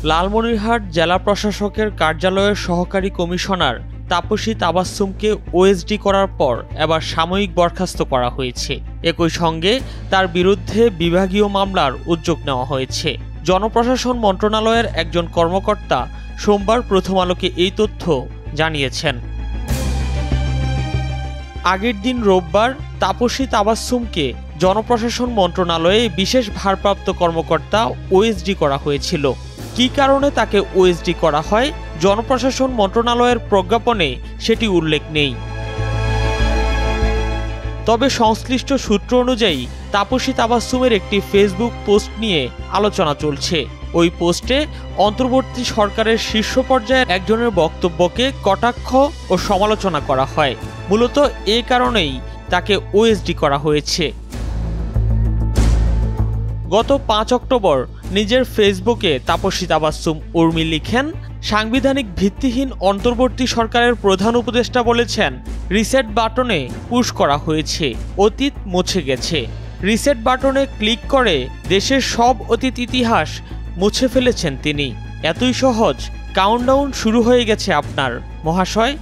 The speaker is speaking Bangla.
লালমনিরহাট জেলা প্রশাসকের কার্যালয়ের সহকারী কমিশনার তাপসী তাবাসসুমকে ওএসডি করার পর এবার সাময়িক বরখাস্ত করা হয়েছে। একই সঙ্গে তার বিরুদ্ধে বিভাগীয় মামলার উদ্যোগ নেওয়া হয়েছে। জনপ্রশাসন মন্ত্রণালয়ের একজন কর্মকর্তা সোমবার প্রথম আলোকে এই তথ্য জানিয়েছেন। আগের দিন রোববার তাপসী তাবাসসুমকে জনপ্রশাসন মন্ত্রণালয়ে বিশেষ ভারপ্রাপ্ত কর্মকর্তা ওএসডি করা হয়েছিল। কী কারণে তাকে ওএসডি করা হয়, জনপ্রশাসন মন্ত্রণালয়ের প্রজ্ঞাপনে সেটি উল্লেখ নেই। তবে সংশ্লিষ্ট সূত্র অনুযায়ী তাপসী তাবাসসুমের একটি ফেসবুক পোস্ট নিয়ে আলোচনা চলছে। ওই পোস্টে অন্তর্বর্তী সরকারের শীর্ষ পর্যায়ের একজনের বক্তব্যকে কটাক্ষ ও সমালোচনা করা হয়। মূলত এ কারণেই তাকে ওএসডি করা হয়েছে। গত 5 অক্টোবর নিজের ফেসবুকে তাপসী তাবাসসুম উর্মি লিখেন, সাংবিধানিক ভিত্তিহীন অন্তর্বর্তী সরকারের প্রধান উপদেষ্টা বলেছেন, রিসেট বাটনে পুশ করা হয়েছে, অতীত মুছে গেছে। রিসেট বাটনে ক্লিক করে দেশের সব অতীত ইতিহাস মুছে ফেলেছেন তিনি। এতই সহজ, কাউন্টডাউন শুরু হয়ে গেছে আপনার, মহাশয়।